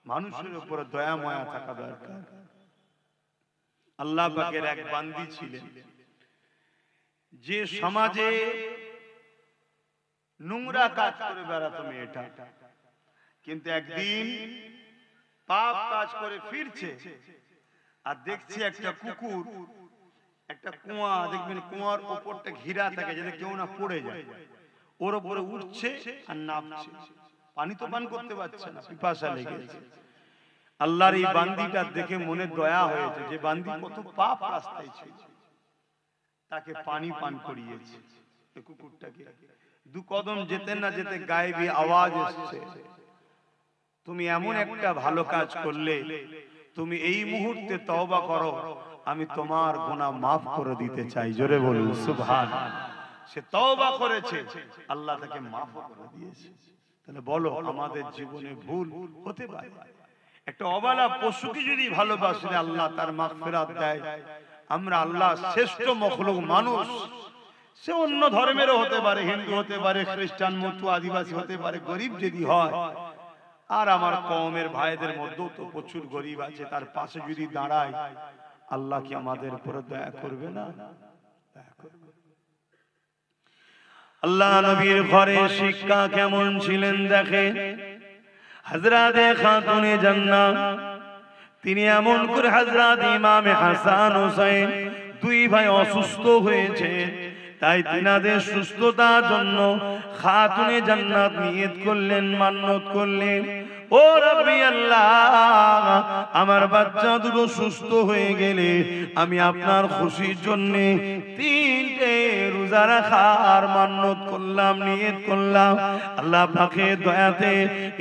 মানুষের উপর দয়া মায়া থাকা দরকার। আল্লাহ পাকের এক বান্দি ছিলেন যে সমাজে নোংরা কাজ করে বেড়াতো মেয়েটা, কিন্তু একদিন পাপ কাজ করে ফিরছে আর দেখছে একটা কুকুর একটা কুয়া, দেখবেন কুয়ার উপরটা ঘিরা থাকে যাতে কেউ না পড়ে যায়, ওর উপরে উঠছে আর নামছে। পানি তো পান করতে পারছে না, পিপাসা লেগেছে। আল্লাহর এই বান্দিটা দেখে মনে দয়া হয়েছে যে বান্দি কত পাপ রাস্তায় ছিল, তাকে পানি পান করিয়েছে। কুকুরটাকে দু কদম যেতে না যেতে গায়েবী আওয়াজ এসেছে, তুমি এমন একটা ভালো কাজ করলে, তুমি এই মুহূর্তে তওবা করো, আমি তোমার গুনাহ মাফ করে দিতে চাই। জোরে বলুন সুবহানাল্লাহ। সে তওবা করেছে, আল্লাহ তাকে মাফ করে দিয়েছে। তাহলে বলো আমাদের জীবনে ভুল হতে পারে। একটা অবলা পশুকে যদি ভালোবাসলে আল্লাহ তার মাগফিরাত দেয়। আমরা আল্লাহ শ্রেষ্ঠ মখলুক মানুষ, সে অন্য ধর্মেরও হতে পারে, হিন্দু হতে পারে, খ্রিস্টান, মতো আদিবাসী হতে পারে, গরিব যদি হয়। আর আমার কওমের ভাইদের মধ্যেও তো প্রচুর গরিব আছে, তার পাশে যদি দাঁড়ায় আল্লাহ কি আমাদের উপর দয়া করবে না? আল্লাহ নবীর ঘরে শিক্ষা কেমন ছিলেন দেখেন। হযরতে খাতুনে জান্নাত তিনি এমন করে হযরত ইমামে হাসান হুসাইন দুই ভাই অসুস্থ হয়েছে, তাই তিনাদের সুস্থতার জন্য খাতুনে জান্নাত নিয়ত করলেন, মান্নত করলেন, ও রব্বি আল্লাহ আমার বাচ্চা দুটো সুস্থ হয়ে গেলে আমি আপনার খুশির জন্য তিনটে রোজা রাখার মান্নত করলাম, নিয়ত করলাম। আল্লাহ পাকের দয়াতে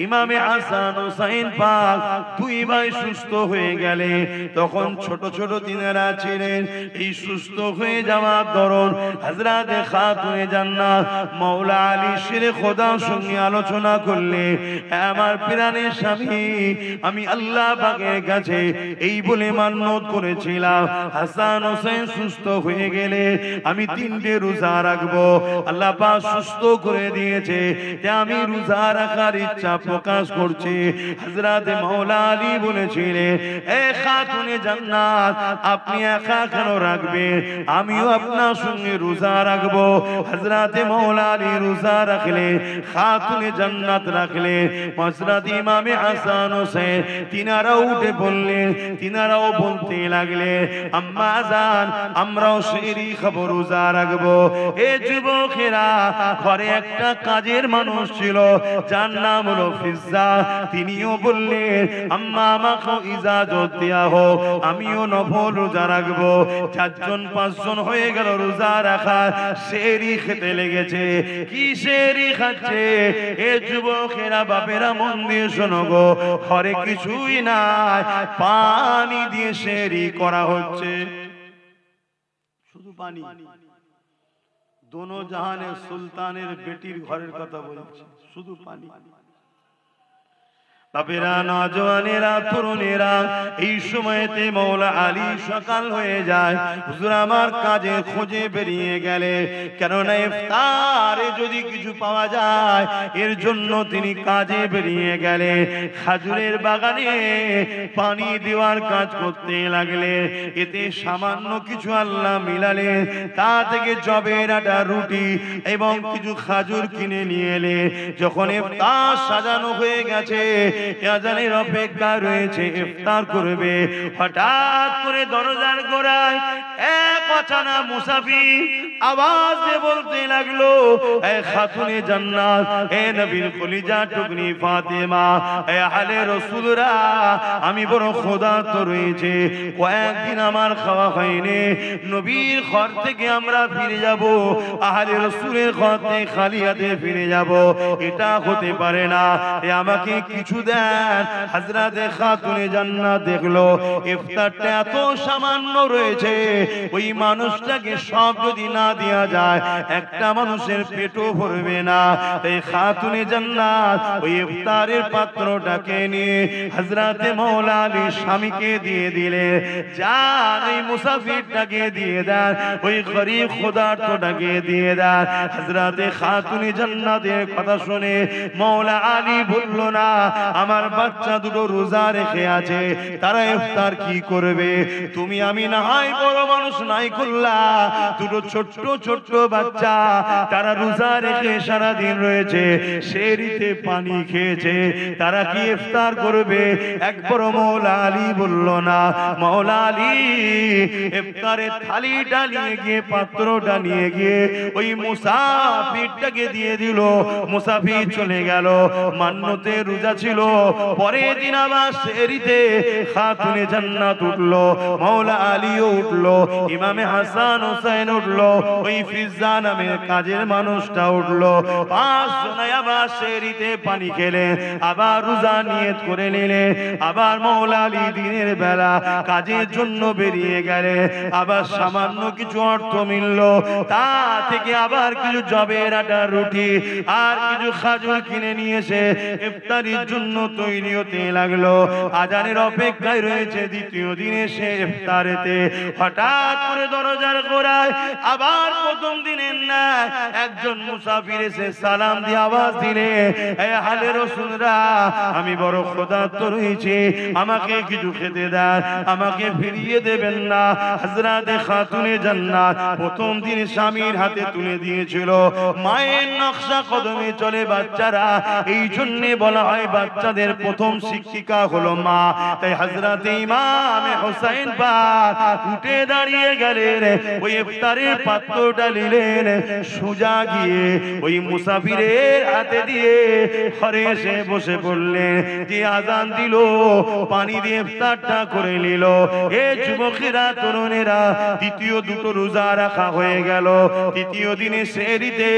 ইমামে হাসান হুসাইন পাক দুই ভাই সুস্থ হয়ে গেলে, তখন ছোট ছোট তিনারা ছিলেন। এই সুস্থ হয়ে যাওয়ার দরুন হযরতে খাতুনে জান্নাত মাওলা আলী শেরে খোদার সঙ্গে আলোচনা করলে, আমার প্রাণের স্বামী আমি আল্লাহ পাকের কাছে এই বলে মান্নত করেছিলাম, হাসান হোসেন সুস্থ হয়ে গেলে আমি তিনটে রোজা রাখবো। আল্লাহ পাক সুস্থ করে দিয়েছে, যে আমি রোজা রাখার ইচ্ছা প্রকাশ করছি। হযরতে মাওলা আলী বলেছিলেন, এ খাতুনে জান্নাত আপনি একা কেন রাখবেন, আমিও আপনার সঙ্গে রোজা রাখবো। হযরতে মাওলা আলী রোজা রাখলে, খাতুনে জান্নাত রাখলে, হযরত ইমামে হাসান হোসেন তিনারাও উঠে পড়লেন, তিনারাও বলতে লাগলেন, আম্মা জান আমরাও সেহরি খাবো, রোজা রাখবো। এ যুবকেরা, ঘরে একটা কাজের মানুষ ছিল যার নাম হলো ফিজ্জা, তিনিও বললেন, আম্মা আমাকে ইজাজত দেয়া হোক, আমিও নফল রোজা রাখবো। 4 জন 5 জন হয়ে গেল রোজা রাখা, সেহরি খেতে লেগেছে। কি সেহরি খাচ্ছে? এ যুবকেরা, বাপেরা মন দিয়ে শোনো গো, ঘরে কিছুই নাই, পানি দিয়ে সেহরি করা হচ্ছে, শুধু পানি। দোনো জাহানের সুলতানের বেটির ঘরের কথা বলছে, শুধু পানি। বাপেরা, নওজওয়ানেরা, তরুণেরা, এই সময়তে মৌলা আলী সকাল হয়ে যায়। হুজুর আমার কাজে খোঁজে বেরিয়ে গেলে, কেননা ইফতারে যদি কিছু পাওয়া যায় এর জন্য তিনি কাজে বেরিয়ে গেলে। খাজুরের বাগানে পানি দেওয়ার কাজ করতে লাগলে। এতে সামান্য কিছু আল্লাহ মিলালে, তা থেকে জবের আটা, রুটি এবং কিছু খাজুর কিনে নিয়ে এলে। যখন ইফতার সাজানো হয়ে গেছে, আজানের অপেক্ষা রয়েছে, ইফতার করবে, হঠাৎ করে দরজার গোড়ায় এক অচানা মুসাফির আওয়াজ দিয়ে বলতে লাগলো, এ খাতুনে জান্নাত, এ নবীর কলিজা টুকরি ফাতেমা, এ আহলে রাসূলরা, আমি বড় ক্ষুধার্ত রয়েছে, কয়েকদিন আমার খাওয়া হয়নি, নবীর ঘর থেকে আমরা ফিরে যাব, আহলে রাসূলের ঘর থেকে খালি হাতে ফিরে যাব, এটা হতে পারে না, এ আমাকে কিছু দেন। হযরতে খাতুনে জান্নাত দেখলো ইফতারটা এত সামান্য রয়েছে, ওই মানুষটাকে সব যদি না দেয়া যায় একটা মানুষের পেটও ভরবে না। তাই খাতুনে জান্নাত ওই ইফতারের পাত্রটাকে নিয়ে হযরতে মাওলা আলীর স্বামীকে দিয়ে দিলে, যান এই মুসাফিরটাকে দিয়ে দেন, ওই গরীব ক্ষুধার্তটাকে দিয়ে দেন। হযরতে খাতুনে জান্নাতের কথা শুনে মাওলা আলী বলল, না, আমার বাচ্চা দুটো রোজা রেখে আছে, তারা ইফতার কি করবে? তুমি আমি না হয় বড় মানুষ নাই করলা, দুটো ছোট্ট ছোট্ট বাচ্চা, তারা রোজা রেখে সারা দিন রয়েছে, সেহরিতে পানি খেয়েছে, তারা কি ইফতার করবে? একবার মাওলা আলী বলল, না। মাওলা আলী ইফতারের থালিটা নিয়ে গিয়ে, পাত্রটা নিয়ে গিয়ে ওই মুসাফিরটাকে দিয়ে দিল। মুসাফির চলে গেল, মান্যতে রোজা ছিল, পরের দিন আবার সেহরিতে খাতুনে জান্নাত উঠলো, মাওলা আলীও উঠলো, ইমামে হাসান হোসেন উঠলো, ওই ফিজ্জা নামের কাজের মানুষটা উঠলো। 5 জনে আবার সেহরিতে পানি খেলে, আবার রোজা নিয়ত করে নিলে, আবার মাওলা আলী দিনের বেলা কাজের জন্য বেরিয়ে গেলে, আবার সামান্য কিছু অর্থ মিলল, তা থেকে আবার কিছু জবের আটা, রুটি আর কিছু খাজুর কিনে নিয়ে এসে ইফতারির জন্য তৈরি হতে লাগলো। আজানের অপেক্ষায় রয়েছে দ্বিতীয় দিনে সে ইফতারেতে। হঠাৎ করে দরজার গোড়ায় আবার প্রথম দিনের না একজন মুসাফির এসে সালাম দিয়ে আওয়াজ দিলে, এ আহলে রাসূলরা, আমি বড় ক্ষুধার্ত রয়েছি, আমাকে কিছু খেতে দেন, আমাকে ফিরিয়ে দেবেন না? হযরতে খাতুনে জান্নাত প্রথম দিন স্বামীর হাতে তুলে দিয়েছিল। মায়ের নকশা কদমে চলে বাচ্চারা, এই জন্য বলা হয় বাচ্চাদের প্রথম শিক্ষিকা হলো মা। তাই হযরতে ইমাম হোসেন পাক উঠে দাঁড়িয়ে গেলেন, ওই ইফতারের পাত্রটা নিলেন, সোজা গিয়ে ওই মুসাফিরের হাতে দিয়ে ঘরে এসে বসে পড়লেন। যে আজান দিল, পানি দিয়ে ইফতারটা করে নিল। এ যুবকেরা, তরুণেরা, দ্বিতীয় দুটো রোজা রাখা হয়ে গেল। তৃতীয় দিনে সেহরিতে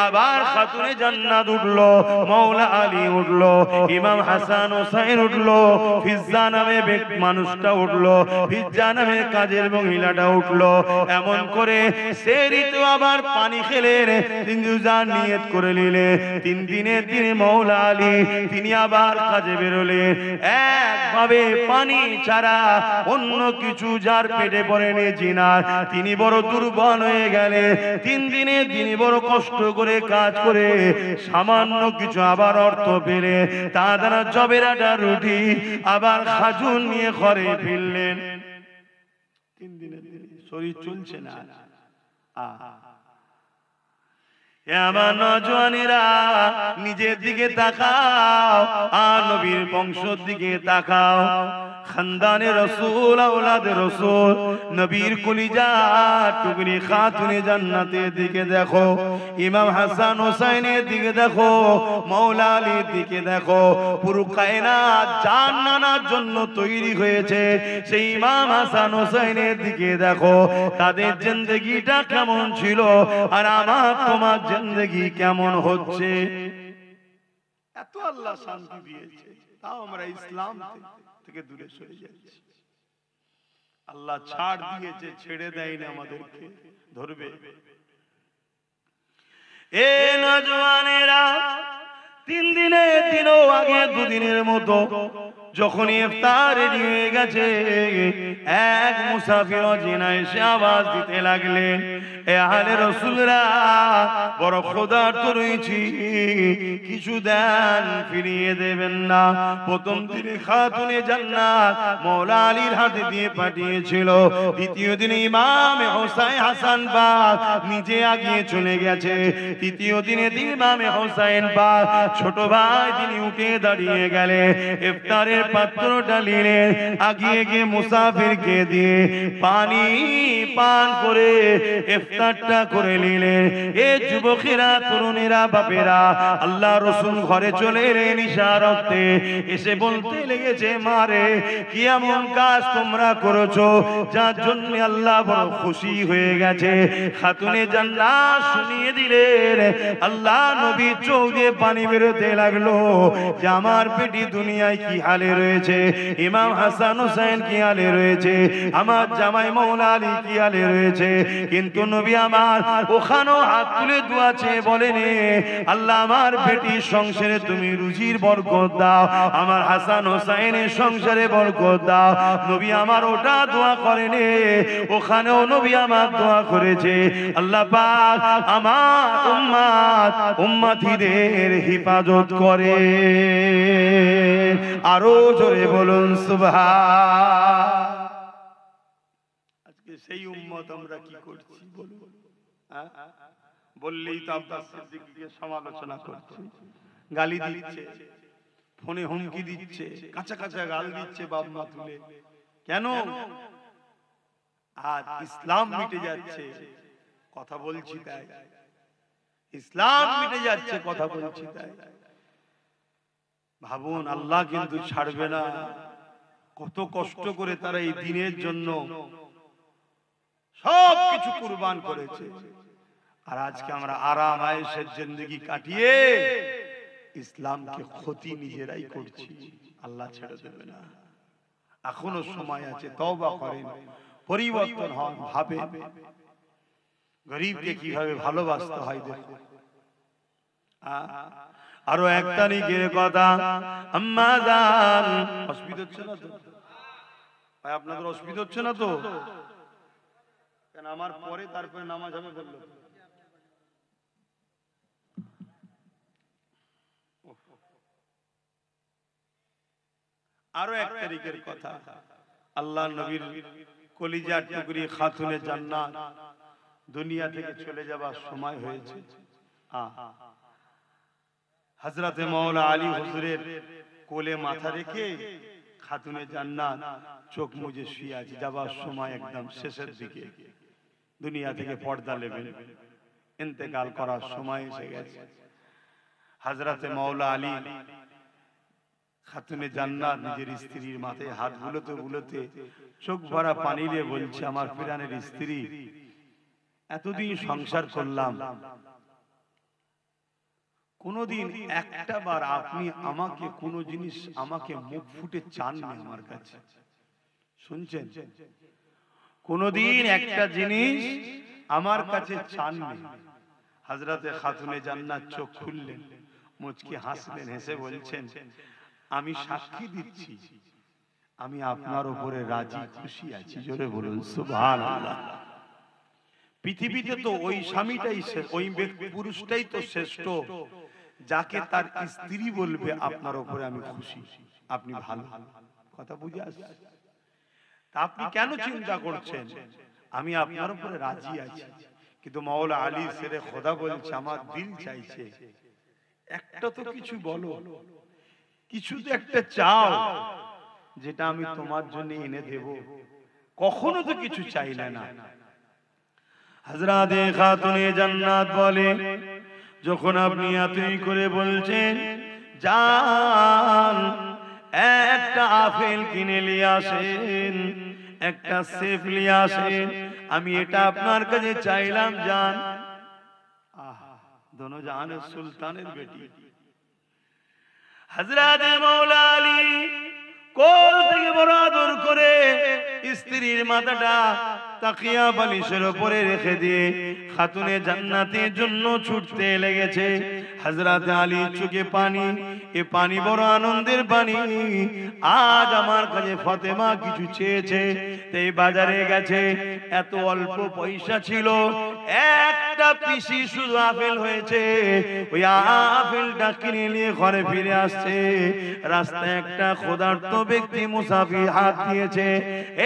আবার খাতুনে জান্নাত উঠলো, মাওলা আলী উঠলো, ইমাম হাসান হোসেন উঠলো, ফিজ্জা নামে মানুষটা উঠলো, ফিজ্জা নামে কাজের মহিলাটা উঠলো। এমন করে সেহরিতে আবার পানি খেলেন, তিন রোজার নিয়ত করে নিলে। 3 দিনের দিনে মাওলা আলী তিনি আবার কাজে বেরোলেন। একভাবে পানি ছাড়া অন্য কিছু যার পেটে পড়েনি জিনার, তিনি বড় দুর্বল হয়ে গেলেন। 3 দিনে তিনি বড় কষ্ট করে কাজ করে সামান্য কিছু আবার অর্থ পেলে, তা দ্বারা জবের আটা, রুটি আবার খাজুর নিয়ে ঘরে ফিরলেন। 3 দিনের দিন শরীর চলছে না। আমার নওজওয়ানেরা নিজের দিকে তাকাও আর নবীর বংশের দিকে তাকাও। খানদানে রাসূল, আওলাদে রাসূল, নবীর কলিজা টুকরি খাতুনে জান্নাতের দিকে দেখো, ইমাম হাসান হোসেনের দিকে দেখো, মাওলা আলীর দিকে দেখো। পুরো কায়নাত জান্নাতের জন্য তৈরি হয়েছে, সেই ইমাম হাসান হোসেনের দিকে দেখো। তাদের জিন্দেগিটা কেমন ছিল আর আমার তোমার জিন্দেগি কেমন হচ্ছে। এত আল্লাহ শান্তি দিয়েছে, তাও আমরা ইসলাম থেকে দূরে সরে যাচ্ছি। আল্লাহ ছাড় দিয়েছে, ছেড়ে দেয়নি আমাদেরকে, ধরবে। এ নওজওয়ানেরা, 3 দিনের দিনও আগে 2 দিনের মতো যখন ইফতার রেডি হয়ে গেছে, এক মুসাফির জিনা এসে আওয়াজ দিতে লাগলেন, এ আহলে রাসূলরা, বড় ক্ষুধার্ত রয়েছি, কিছু দেন, ফিরিয়ে দেবেন না। প্রথম দিনে খাতুনে জান্নাত মাওলা আলীর হাতে দিয়ে পাঠিয়েছিল, দ্বিতীয় দিনে ইমাম হোসেন হাসান পাক নিজে আগিয়ে চলে গেছে, তৃতীয় দিনে ইমাম হোসেন পাক ছোট ভাই তিনি উঠে দাঁড়িয়ে গেলে ইফতারের পাত্রটা নিলেন, আগিয়ে গিয়ে মুসাফিরকে দিয়ে পানি পান করে ইফতারটা করে নিলেন। এ যুবকেরা, তরুণেরা, বাপেরা, আল্লাহ রাসূল ঘরে চলে এলেন ইশারাতে, এসে বলতে লেগেছে, মারে কি এমন কাজ তোমরা করেছো যার জন্য আল্লাহ বড় খুশি হয়ে গেছে। খাতুনে জান্নাত শুনিয়ে দিলেন, আল্লাহ নবী চোখ দিয়ে পানি বেরোতে লাগলো যে আমার পেটি দুনিয়ায় কি হালে রয়েছে, ইমাম হাসান হোসেন কি হালে রয়েছে, আমার জামাই মাওলা আলী কি হালে রয়েছে। কিন্তু নবী আমার ওখানেও হাত তুলে দোয়া চেয়ে বলেন, আল্লাহ আমার বেটির সংসারে তুমি রুজির বরকত দাও, আমার হাসান হোসেনের সংসারে বরকত দাও। নবী আমার ওটা দোয়া করেন, ওখানেও নবী আমার দোয়া করেছে, আল্লাহ পাক আমার উম্মত উম্মতিদের হিফাজত করে। আরো জোরে বলুন সুবহান। আজকে সেই উম্মত আমরা কি করছি বলুন? বললেই তো আব্বাস সিদ্দিকীকে সমালোচনা করছে, গালি দিচ্ছে, ফোনে হুমকি দিচ্ছে, কাঁচা কাঁচা গাল দিচ্ছে বাপ মা তুলে। কেন? আজ ইসলাম মিটে যাচ্ছে, কথা বলছি তাই। ইসলাম মিটে যাচ্ছে, কথা বলছি তাই। ভাবুন, আল্লাহ কিন্তু ছাড়বে না। কত কষ্ট করে তারা এই দিনের জন্য সব কিছু কুরবান করেছে, আর আজকে আমরা আরাম আয়েশের জিন্দেগি কাটিয়ে ইসলামকে ক্ষতি নিজেরাই করছি। আল্লাহ ছেড়ে দেবে না, এখনো সময় আছে, তওবা করেন, পরিবর্তন হন, ভাবেন গরিবকে কিভাবে ভালোবাসতে হয়। দেখুন, আরো 1 তারিখের কথা, আম্মা জান, অসুবিধা হচ্ছে না তো ভাই? আপনাদের অসুবিধা হচ্ছে না তো? কেন আমার পরে তারপরে নামাজ হবে বললো? আরো 1 তারিখের কথা, আল্লাহ নবীর কলিজার টুকরি খাতুনে জান্নাত দুনিয়া থেকে চলে যাবার সময় হয়েছে। হযরতে মাওলা আলী হুজুরের কোলে মাথা রেখে খাতুনে জান্নাত চোখ মুজে শুয়ে আছে, যাবার সময় একদম শেষের দিকে, দুনিয়া থেকে পর্দা নেবেন, ইন্তেকাল করার সময় এসে গেছে। হযরতে মাওলা আলী খাতুনে জান্নাত নিজের স্ত্রীর মাথায় হাত বুলোতে বুলোতে চোখ ভরা পানি দিয়ে বলছে, আমার প্রাণের স্ত্রী, এতদিন সংসার করলাম, কোনদিন একটা বার আপনি আমাকে কোন জিনিস আমাকে মুখ ফুটে চাননি আমার কাছে, শুনছেন? কোনদিন একটা জিনিস আমার কাছে চাননি। হযরতে খাতুনে জান্নাত চোখ খুললেন, মুচকি হাসলেন, হেসে বলছেন, আমি সাক্ষী দিচ্ছি আমি আপনার উপরে রাজি খুশি আছি। জোরে বলুন সুবহানাল্লাহ। পৃথিবীতে তো ওই স্বামীটাই, ওই পুরুষটাই তো শ্রেষ্ঠ যাকে তার স্ত্রী বলবে আপনার উপরে আমি খুশি, আপনি ভালো। কথা বুঝে আসছে? তা আপনি কেন চিন্তা করছেন? আমি আপনার উপরে রাজি আছি, কিন্তু মাওলা আলী সেরে খোদা বলছে আমার দিল চাইছে একটা তো কিছু বলো, কিছু তো একটা চাও যেটা আমি তোমার জন্য এনে দেব। কখনো তো কিছু চাইলে না। হযরতে খাতুনে জান্নাত বলে, যখন আপনি এতই করে বলছেন যান একটা আপেল কিনে নিয়ে আসেন, একটা সেব নিয়ে আসেন, আমি এটা আপনার কাছে চাইলাম জান। আহা, দোনো জাহানের সুলতানের বেটি হযরতে মাওলা আলী কোল থেকে বড় আদর করে স্ত্রীর মাথাটা তাকিয়া বালিশের উপরে রেখে দিয়ে খাতুনে জান্নাতের জন্য ছুটতে লেগেছে। হযরতে আলী চোখে পানি, এ পানি বড় আনন্দের পানি। আজ আমার কাছে ফাতেমা কিছু চেয়েছে, তাই বাজারে গেছে। এত অল্প পয়সা ছিল, একটা পিসি শুধু আপেল হয়েছে, ওই আপেলটা কিনে নিয়ে ঘরে ফিরে আসছে। রাস্তায় একটা ক্ষুধার্ত ব্যক্তি মুসাফির হাত দিয়েছে।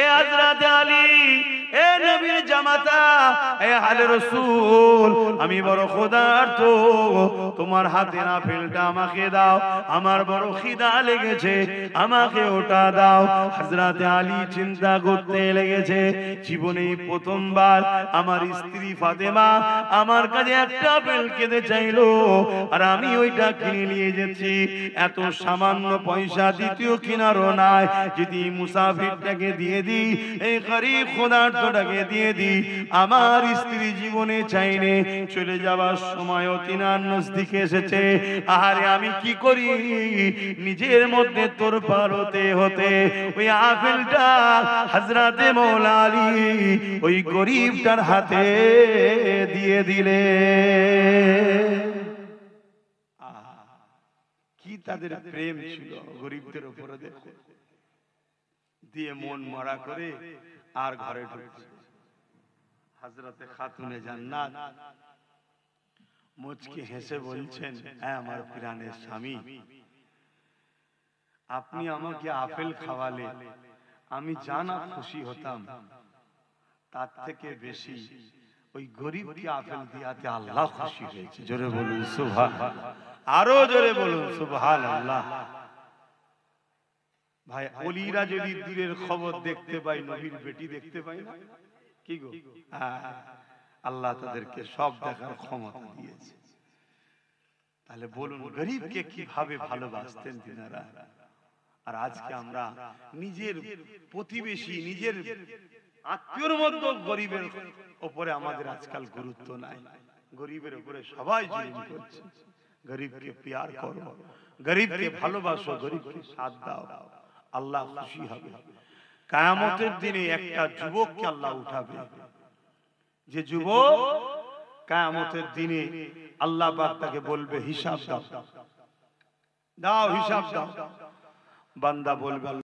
এ হযরতে আলী, এ নবীর জামাতা, এ আলে রাসূল, আমি বড় ক্ষুধার্ত, তোমার হাতের আপেলটা আমাকে দাও, আমার বড় খিদা লেগেছে, আমাকে ওটা দাও। হযরতে আলী চিন্তা করতে লেগেছে, জীবনে প্রথমবার আমার স্ত্রী ফাতেমা আমার কাছে একটা আপেল খেতে চাইলো, আর আমি ওইটা কিনে নিয়ে যাচ্ছি। এত সামান্য পয়সা দ্বিতীয় কিনারও নাই, যদি মুসাফিরটাকে দিয়ে দিই, এই গরীব ক্ষুধার্তটাকে দিয়ে দিই, আমার স্ত্রী জীবনে চাইনে চলে যাওয়ার সময়ও তিনার নজদিকে এসেছে। আরে আমি কি করি, নিজের মধ্যে তোরপার হতে হতে ওই আপেলটা হযরতে মাওলা আলী ওই গরীবটার হাতে দিয়ে দিলে। কি তাদের প্রেম ছিল গরীবদের উপরে, দেখো, দিয়ে মন মরা করে আর ঘরে ঢুকছে। হযরতে খাতুনে জান্নাত মুচকি হেসে বলছেন, হ্যাঁ আমার প্রাণের স্বামী, আপনি আমাকে আপেল খাওয়ালে আমি জানা খুশি হতাম, তার থেকে বেশি ওই গরীবকে আপেল দিয়াতে আল্লাহ খুশি হয়েছে। জোরে বলুন সুবহানাল্লাহ, আরো জোরে বলুন সুবহানাল্লাহ। ভাই, ওলিরা যদি দূরের খবর দেখতে পাই, নবীর বেটি দেখতে পাই না, কি গো, আল্লাহ তাদেরকে সব দেখার ক্ষমতা দিয়েছে। তাহলে বলুন গরীবকে কিভাবে ভালোবাসতেন তিনারা। আর আজকে আমরা নিজের প্রতিবেশী, নিজের আত্মীয়র মধ্যে গরীবের উপরে আমাদের আজকাল গুরুত্ব নাই। গরীবের উপরে সবাই জুলুম করছে। গরীবকে প্যার করো, গরীবকে ভালোবাসো, গরীবকে সাথ দাও, আল্লাহ খুশি হবে। কিয়ামতের দিনে একটা যুবককে আল্লাহ উঠাবে, যে যুবক কিয়ামতের দিনে আল্লাহ পাক তাকে বলবে হিসাব দাও, দাও হিসাব দাও। বান্দা বলবে